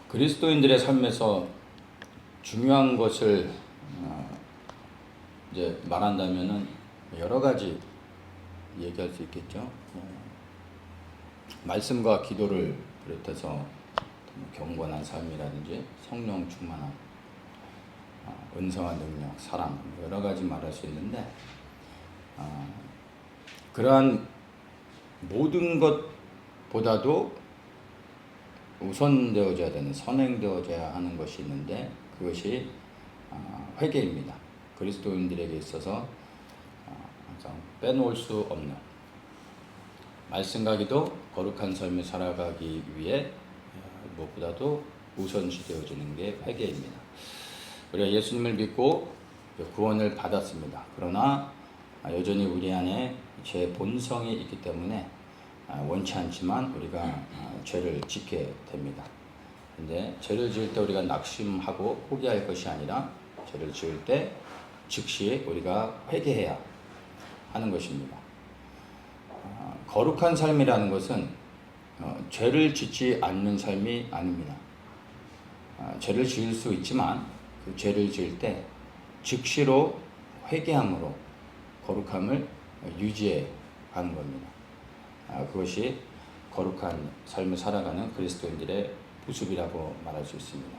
그리스도인들의 삶에서 중요한 것을 이제 말한다면은 여러 가지 얘기할 수 있겠죠. 말씀과 기도를 비롯해서 경건한 삶이라든지 성령 충만함, 은사와 능력, 사랑, 여러 가지 말할 수 있는데 그러한 모든 것보다도 우선되어져야 되는, 선행되어져야 하는 것이 있는데 그것이 회개입니다. 그리스도인들에게 있어서 항상 빼놓을 수 없는 말씀과 기도, 거룩한 삶을 살아가기 위해 무엇보다도 우선시되어지는 게 회개입니다. 우리가 예수님을 믿고 구원을 받았습니다. 그러나 여전히 우리 안에 죄 본성이 있기 때문에 원치 않지만 우리가 죄를 짓게 됩니다. 근데 죄를 지을 때 우리가 낙심하고 포기할 것이 아니라 죄를 지을 때 즉시 우리가 회개해야 하는 것입니다. 거룩한 삶이라는 것은 죄를 짓지 않는 삶이 아닙니다. 죄를 지을 수 있지만 그 죄를 지을 때 즉시로 회개함으로 거룩함을 유지해 가는 겁니다. 그것이 거룩한 삶을 살아가는 그리스도인들의 모습이라고 말할 수 있습니다.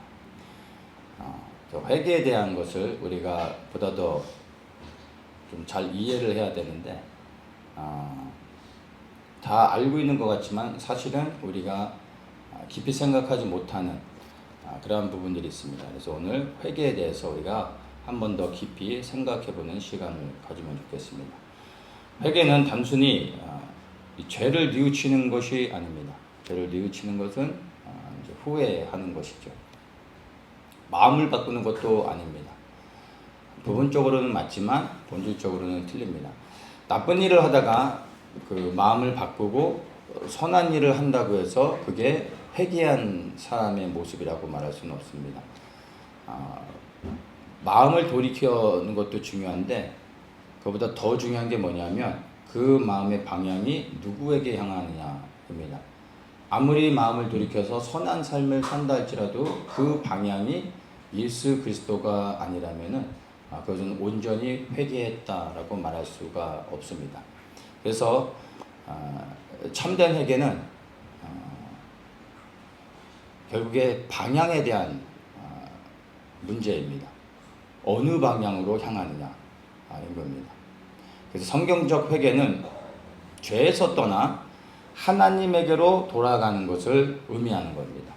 회개에 대한 것을 우리가 보다 더 좀 잘 이해를 해야 되는데 다 알고 있는 것 같지만 사실은 우리가 깊이 생각하지 못하는 그러한 부분들이 있습니다. 그래서 오늘 회개에 대해서 우리가 한 번 더 깊이 생각해보는 시간을 가지면 좋겠습니다. 회개는 단순히 죄를 뉘우치는 것이 아닙니다. 죄를 뉘우치는 것은 이제 후회하는 것이죠. 마음을 바꾸는 것도 아닙니다. 부분적으로는 맞지만 본질적으로는 틀립니다. 나쁜 일을 하다가 그 마음을 바꾸고 선한 일을 한다고 해서 그게 회개한 사람의 모습이라고 말할 수는 없습니다. 마음을 돌이키는 것도 중요한데 그보다 더 중요한 게 뭐냐면 그 마음의 방향이 누구에게 향하느냐입니다. 아무리 마음을 돌이켜서 선한 삶을 산다 할지라도 그 방향이 예수 그리스도가 아니라면은 그것은 온전히 회개했다라고 말할 수가 없습니다. 그래서 참된 회개는 결국에 방향에 대한 문제입니다. 어느 방향으로 향하느냐 이 겁니다. 그래서 성경적 회개는 죄에서 떠나 하나님에게로 돌아가는 것을 의미하는 겁니다.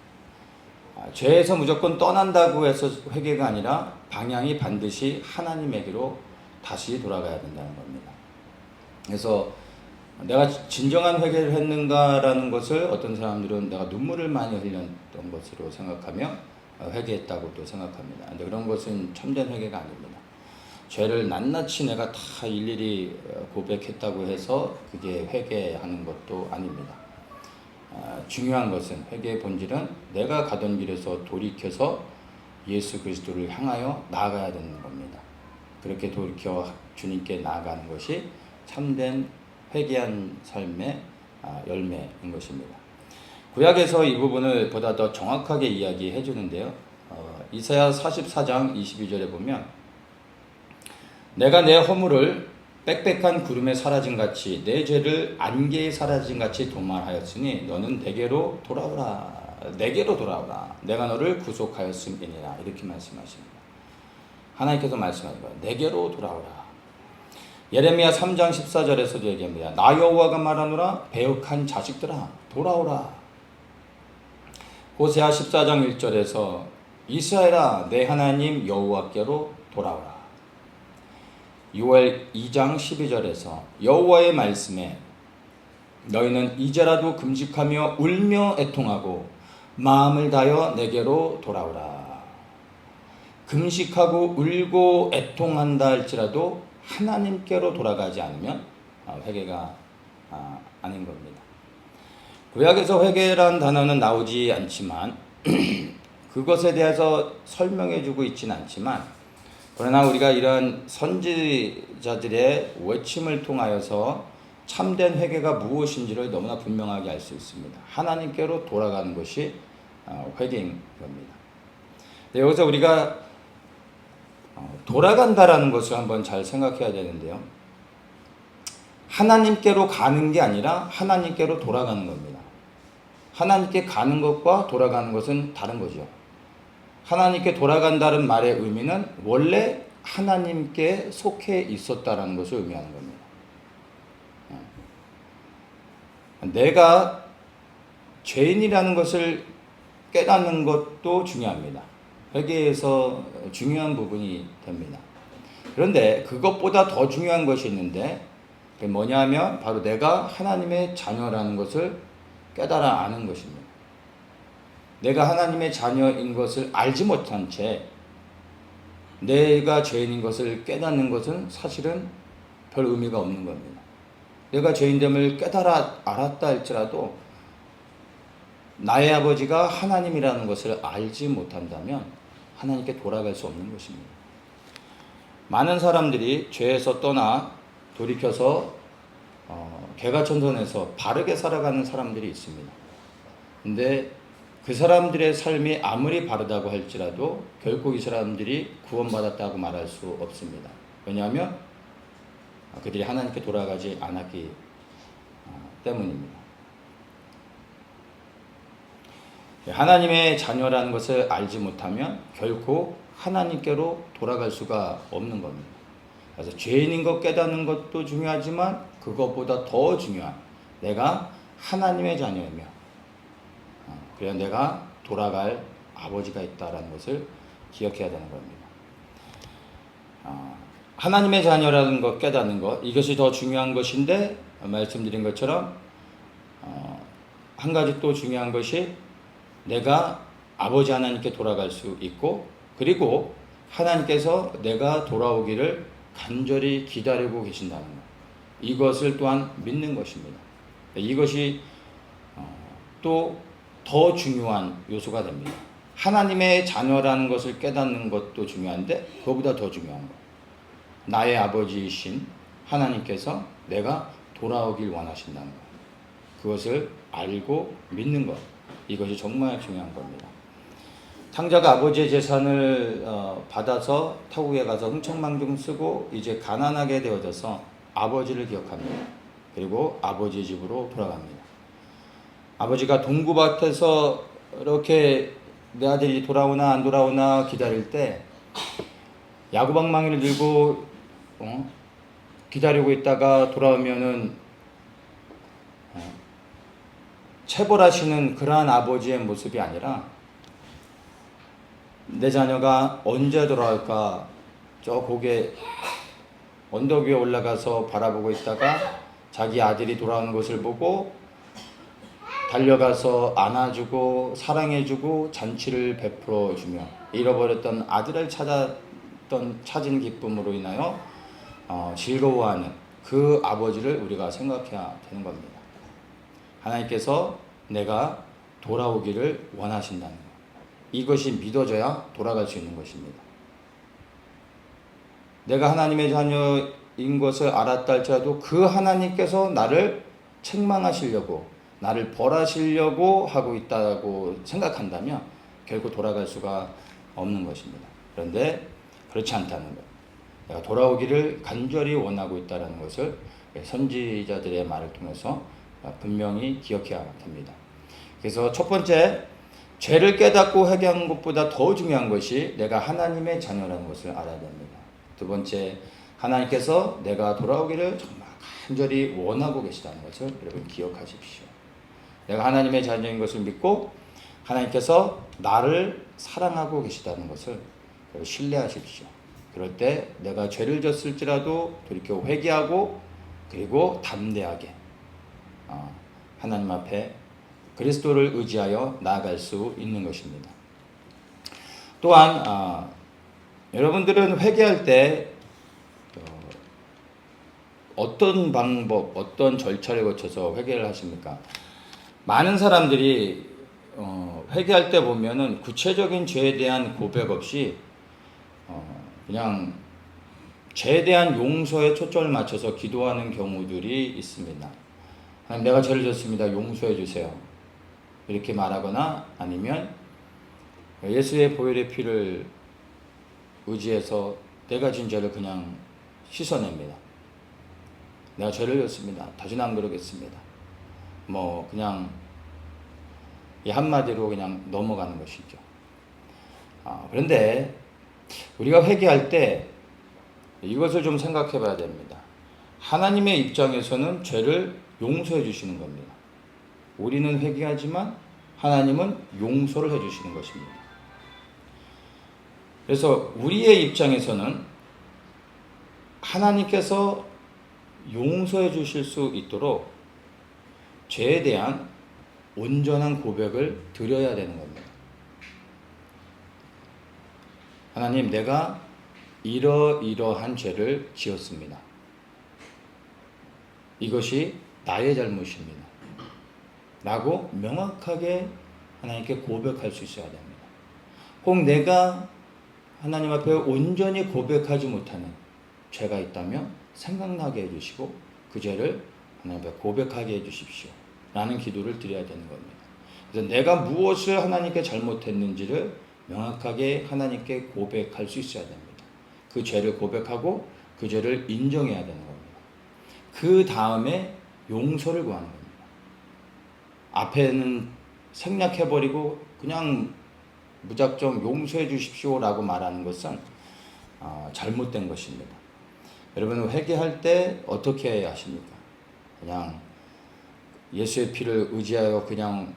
죄에서 무조건 떠난다고 해서 회개가 아니라 방향이 반드시 하나님에게로 다시 돌아가야 된다는 겁니다. 그래서 내가 진정한 회개를 했는가라는 것을 어떤 사람들은 내가 눈물을 많이 흘렸던 것으로 생각하며 회개했다고 또 생각합니다. 근데 그런 것은 참된 회개가 아닙니다. 죄를 낱낱이 내가 다 일일이 고백했다고 해서 그게 회개하는 것도 아닙니다. 중요한 것은 회개의 본질은 내가 가던 길에서 돌이켜서 예수 그리스도를 향하여 나아가야 되는 겁니다. 그렇게 돌이켜 주님께 나아가는 것이 참된 회개한 삶의 열매인 것입니다. 구약에서 이 부분을 보다 더 정확하게 이야기해 주는데요. 이사야 44장 22절에 보면 내가 내 허물을 빽빽한 구름에 사라진 같이 내 죄를 안개에 사라진 같이 도말하였으니 너는 내게로 돌아오라. 내게로 돌아오라. 내가 너를 구속하였음이니라. 이렇게 말씀하십니다. 하나님께서 말씀하신 거예요. 내게로 돌아오라. 예레미야 3장 14절에서도 얘기합니다. 나 여호와가 말하노라. 배역한 자식들아 돌아오라. 호세아 14장 1절에서 이스라엘아 내 하나님 여호와께로 돌아오라. 6월 2장 12절에서 여호와의 말씀에 너희는 이제라도 금식하며 울며 애통하고 마음을 다하여 내게로 돌아오라. 금식하고 울고 애통한다 할지라도 하나님께로 돌아가지 않으면 회개가 아닌 겁니다. 구약에서 회개라는 단어는 나오지 않지만 그것에 대해서 설명해주고 있지는 않지만 그러나 우리가 이러한 선지자들의 외침을 통하여서 참된 회개가 무엇인지를 너무나 분명하게 알 수 있습니다. 하나님께로 돌아가는 것이 회개인 겁니다. 여기서 우리가 돌아간다라는 것을 한번 잘 생각해야 되는데요. 하나님께로 가는 게 아니라 하나님께로 돌아가는 겁니다. 하나님께 가는 것과 돌아가는 것은 다른 거죠. 하나님께 돌아간다는 말의 의미는 원래 하나님께 속해 있었다라는 것을 의미하는 겁니다. 내가 죄인이라는 것을 깨닫는 것도 중요합니다. 회개에서 중요한 부분이 됩니다. 그런데 그것보다 더 중요한 것이 있는데 그게 뭐냐 하면 바로 내가 하나님의 자녀라는 것을 깨달아 아는 것입니다. 내가 하나님의 자녀인 것을 알지 못한 채 내가 죄인인 것을 깨닫는 것은 사실은 별 의미가 없는 겁니다. 내가 죄인됨을 깨달아 알았다 할지라도 나의 아버지가 하나님이라는 것을 알지 못한다면 하나님께 돌아갈 수 없는 것입니다. 많은 사람들이 죄에서 떠나 돌이켜서 개가천선에서 바르게 살아가는 사람들이 있습니다. 근데 그 사람들의 삶이 아무리 바르다고 할지라도 결국 이 사람들이 구원받았다고 말할 수 없습니다. 왜냐하면 그들이 하나님께 돌아가지 않았기 때문입니다. 하나님의 자녀라는 것을 알지 못하면 결코 하나님께로 돌아갈 수가 없는 겁니다. 그래서 죄인인 것 깨닫는 것도 중요하지만 그것보다 더 중요한 내가 하나님의 자녀이며 그래야 내가 돌아갈 아버지가 있다는 것을 기억해야 되는 겁니다. 하나님의 자녀라는 것 깨닫는 것 이것이 더 중요한 것인데 말씀드린 것처럼 한 가지 또 중요한 것이 내가 아버지 하나님께 돌아갈 수 있고 그리고 하나님께서 내가 돌아오기를 간절히 기다리고 계신다는 것 이것을 또한 믿는 것입니다. 이것이 또 더 중요한 요소가 됩니다. 하나님의 자녀라는 것을 깨닫는 것도 중요한데 그것보다 더 중요한 것 나의 아버지이신 하나님께서 내가 돌아오길 원하신다는 것 그것을 알고 믿는 것 이것이 정말 중요한 겁니다. 탕자가 아버지의 재산을 받아서 타국에 가서 흥청망청 쓰고 이제 가난하게 되어져서 아버지를 기억합니다. 그리고 아버지 집으로 돌아갑니다. 아버지가 동구밭에서 이렇게 내 아들이 돌아오나 안 돌아오나 기다릴 때 야구방망이를 들고 기다리고 있다가 돌아오면은 체벌하시는 그러한 아버지의 모습이 아니라 내 자녀가 언제 돌아올까 저 고개 언덕 위에 올라가서 바라보고 있다가 자기 아들이 돌아오는 것을 보고 달려가서 안아주고 사랑해주고 잔치를 베풀어주며 잃어버렸던 아들을 찾은 기쁨으로 인하여 즐거워하는 그 아버지를 우리가 생각해야 되는 겁니다. 하나님께서 내가 돌아오기를 원하신다는 것. 이것이 믿어져야 돌아갈 수 있는 것입니다. 내가 하나님의 자녀인 것을 알았다 할지라도 그 하나님께서 나를 책망하시려고 나를 벌하시려고 하고 있다고 생각한다면 결코 돌아갈 수가 없는 것입니다. 그런데 그렇지 않다는 것. 내가 돌아오기를 간절히 원하고 있다는 것을 선지자들의 말을 통해서 분명히 기억해야 됩니다. 그래서 첫 번째, 죄를 깨닫고 회개하는 것보다 더 중요한 것이 내가 하나님의 자녀라는 것을 알아야 됩니다. 두 번째, 하나님께서 내가 돌아오기를 정말 간절히 원하고 계시다는 것을 여러분 기억하십시오. 내가 하나님의 자녀인 것을 믿고 하나님께서 나를 사랑하고 계시다는 것을 신뢰하십시오. 그럴 때 내가 죄를 졌을지라도 돌이켜 회개하고 그리고 담대하게 하나님 앞에 그리스도를 의지하여 나아갈 수 있는 것입니다. 또한 여러분들은 회개할 때 어떤 방법, 어떤 절차를 거쳐서 회개를 하십니까? 많은 사람들이 회개할 때 보면은 구체적인 죄에 대한 고백 없이 그냥 죄에 대한 용서에 초점을 맞춰서 기도하는 경우들이 있습니다. 하나님, 내가 죄를 졌습니다. 용서해 주세요. 이렇게 말하거나 아니면 예수의 보혈의 피를 의지해서 내가 진 죄를 그냥 씻어냅니다. 내가 죄를 졌습니다. 다시는 안 그러겠습니다. 뭐 그냥 이 한마디로 그냥 넘어가는 것이죠. 그런데 우리가 회개할 때 이것을 좀 생각해 봐야 됩니다. 하나님의 입장에서는 죄를 용서해 주시는 겁니다. 우리는 회개하지만 하나님은 용서를 해 주시는 것입니다. 그래서 우리의 입장에서는 하나님께서 용서해 주실 수 있도록 죄에 대한 온전한 고백을 드려야 되는 겁니다. 하나님, 내가 이러이러한 죄를 지었습니다. 이것이 나의 잘못입니다. 라고 명확하게 하나님께 고백할 수 있어야 됩니다. 혹 내가 하나님 앞에 온전히 고백하지 못하는 죄가 있다면 생각나게 해주시고 그 죄를 하나님 앞에 고백하게 해주십시오. 라는 기도를 드려야 되는 겁니다. 그래서 내가 무엇을 하나님께 잘못했는지를 명확하게 하나님께 고백할 수 있어야 됩니다. 그 죄를 고백하고 그 죄를 인정해야 되는 겁니다. 그 다음에 용서를 구하는 겁니다. 앞에는 생략해버리고 그냥 무작정 용서해 주십시오 라고 말하는 것은 잘못된 것입니다. 여러분, 회개할 때 어떻게 하십니까? 그냥 예수의 피를 의지하여 그냥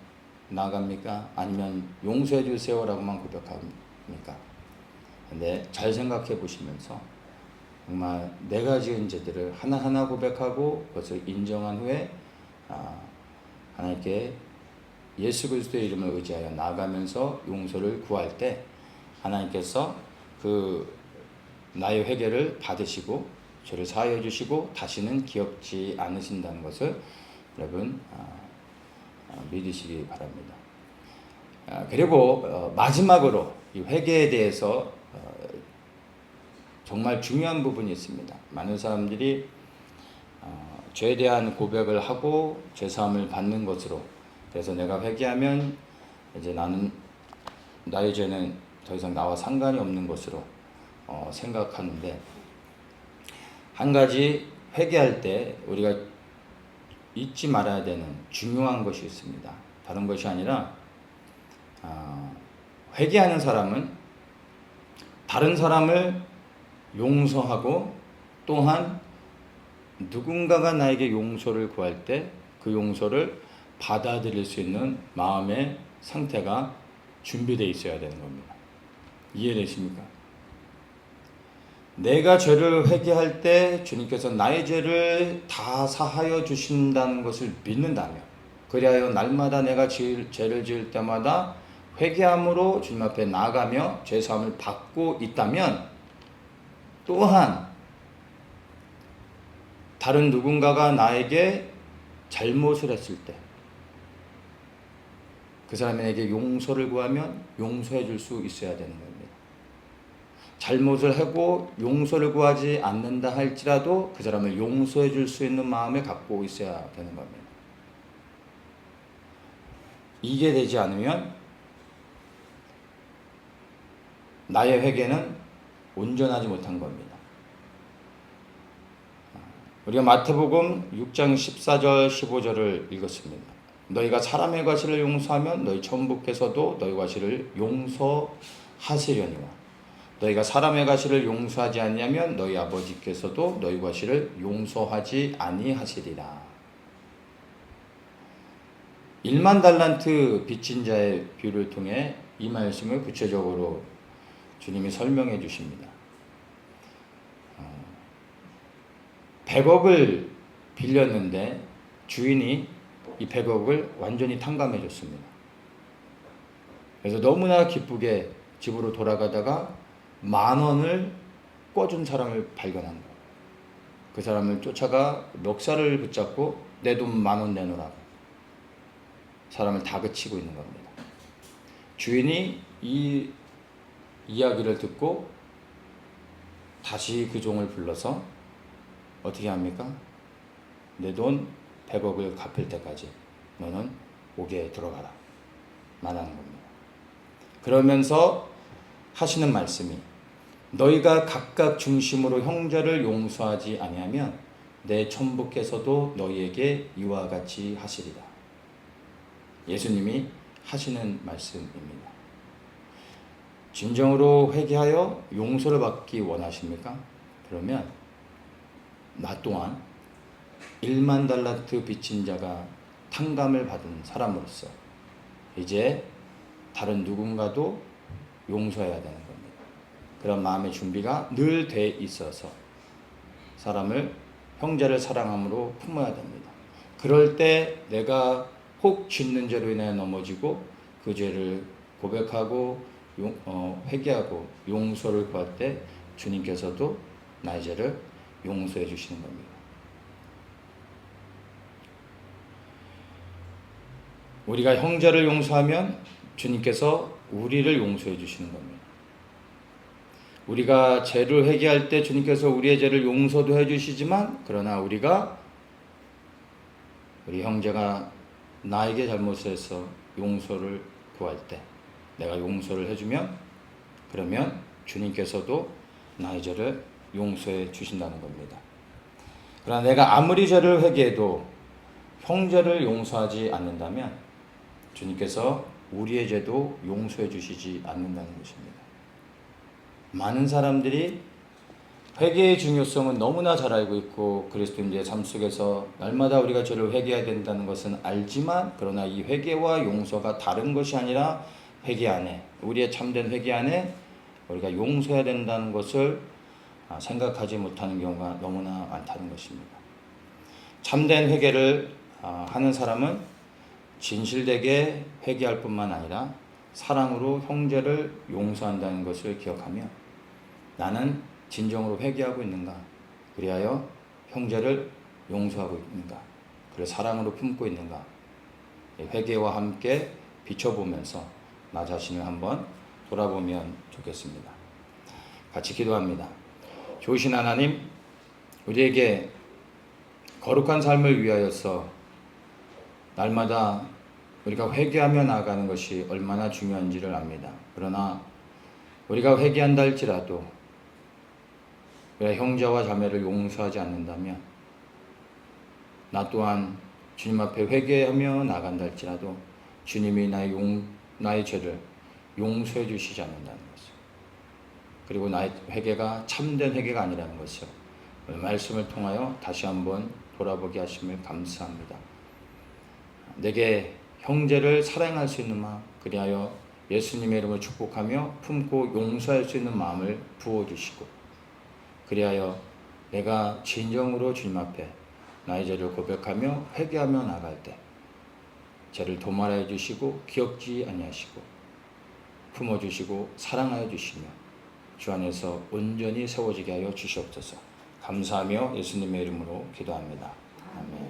나갑니까? 아니면 용서해 주세요 라고만 고백합니까? 근데 잘 생각해 보시면서 정말 내가 지은 죄들을 하나하나 고백하고 그것을 인정한 후에 하나님께 예수 그리스도의 이름을 의지하여 나아가면서 용서를 구할 때 하나님께서 그 나의 회개를 받으시고 죄를 사하여 주시고 다시는 기억지 않으신다는 것을 여러분 믿으시기 바랍니다. 그리고 마지막으로 이 회개에 대해서 정말 중요한 부분이 있습니다. 많은 사람들이 죄에 대한 고백을 하고 죄사함을 받는 것으로, 그래서 내가 회개하면 이제 나의 죄는 더 이상 나와 상관이 없는 것으로 생각하는데, 한 가지 회개할 때 우리가 잊지 말아야 되는 중요한 것이 있습니다. 다른 것이 아니라 회개하는 사람은 다른 사람을 용서하고 또한 누군가가 나에게 용서를 구할 때 그 용서를 받아들일 수 있는 마음의 상태가 준비되어 있어야 되는 겁니다. 이해되십니까? 내가 죄를 회개할 때 주님께서 나의 죄를 다 사하여 주신다는 것을 믿는다면, 그리하여 날마다 내가 죄를 지을 때마다 회개함으로 주님 앞에 나아가며 죄사함을 받고 있다면, 또한 다른 누군가가 나에게 잘못을 했을 때 그 사람에게 용서를 구하면 용서해 줄 수 있어야 되는 겁니다. 잘못을 하고 용서를 구하지 않는다 할지라도 그 사람을 용서해 줄 수 있는 마음을 갖고 있어야 되는 겁니다. 이게 되지 않으면 나의 회개는 온전하지 못한 겁니다. 우리가 마태복음 6장 14절 15절을 읽었습니다. 너희가 사람의 과실을 용서하면 너희 천부께서도 너희 과실을 용서하시려니와 너희가 사람의 과실을 용서하지 않냐면 너희 아버지께서도 너희 과실을 용서하지 아니하시리라. 1만 달란트 빚진 자의 비유를 통해 이 말씀을 구체적으로 주님이 설명해 주십니다. 100억을 빌렸는데 주인이 이 100억을 완전히 탕감해 줬습니다. 그래서 너무나 기쁘게 집으로 돌아가다가 10,000원을 꿔준 사람을 발견한 거예요. 그 사람을 쫓아가 멱살을 붙잡고 내 돈 10,000원 내놓으라고 사람을 다그치고 있는 겁니다. 주인이 이 이야기를 듣고 다시 그 종을 불러서 어떻게 합니까? 내 돈 100억을 갚을 때까지 너는 옥에 들어가라. 말하는 겁니다. 그러면서 하시는 말씀이 너희가 각각 중심으로 형제를 용서하지 아니하면 내 천부께서도 너희에게 이와 같이 하시리라. 예수님이 하시는 말씀입니다. 진정으로 회개하여 용서를 받기 원하십니까? 그러면 나 또한 1만 달란트 빚진 자가 탕감을 받은 사람으로서 이제 다른 누군가도 용서해야 되는 겁니다. 그런 마음의 준비가 늘 돼 있어서 사람을 형제를 사랑함으로 품어야 됩니다. 그럴 때 내가 혹 짓는 죄로 인해 넘어지고 그 죄를 고백하고 회개하고 용서를 구할 때 주님께서도 나의 죄를 용서해 주시는 겁니다. 우리가 형제를 용서하면 주님께서 우리를 용서해 주시는 겁니다. 우리가 죄를 회개할 때 주님께서 우리의 죄를 용서도 해주시지만 그러나 우리가 우리 형제가 나에게 잘못해서 용서를 구할 때 내가 용서를 해주면 그러면 주님께서도 나의 죄를 용서해 주신다는 겁니다. 그러나 내가 아무리 죄를 회개해도 형제를 용서하지 않는다면 주님께서 우리의 죄도 용서해 주시지 않는다는 것입니다. 많은 사람들이 회개의 중요성은 너무나 잘 알고 있고 그리스도인의 삶 속에서 날마다 우리가 죄를 회개해야 된다는 것은 알지만 그러나 이 회개와 용서가 다른 것이 아니라 회개 안에 우리의 참된 회개 안에 우리가 용서해야 된다는 것을 생각하지 못하는 경우가 너무나 많다는 것입니다. 참된 회개를 하는 사람은 진실되게 회개할 뿐만 아니라 사랑으로 형제를 용서한다는 것을 기억하며 나는 진정으로 회개하고 있는가? 그리하여 형제를 용서하고 있는가? 그를 사랑으로 품고 있는가? 회개와 함께 비춰보면서 나 자신을 한번 돌아보면 좋겠습니다. 같이 기도합니다. 좋으신 하나님, 우리에게 거룩한 삶을 위하여서 날마다 우리가 회개하며 나아가는 것이 얼마나 중요한지를 압니다. 그러나 우리가 회개한다 할지라도 우리가 형제와 자매를 용서하지 않는다면 나 또한 주님 앞에 회개하며 나간다 할지라도 주님이 나의 죄를 용서해 주시지 않는다는 것을 그리고 나의 회개가 참된 회개가 아니라는 것을 말씀을 통하여 다시 한번 돌아보게 하심을 감사합니다. 내게 형제를 사랑할 수 있는 마음 그리하여 예수님의 이름을 축복하며 품고 용서할 수 있는 마음을 부어주시고 그리하여 내가 진정으로 주님 앞에 나의 죄를 고백하며 회개하며 나갈 때 죄를 도말하여 주시고 기억지 아니하시고 품어주시고 사랑하여 주시며 주 안에서 온전히 세워지게 하여 주시옵소서. 감사하며 예수님의 이름으로 기도합니다. 아멘.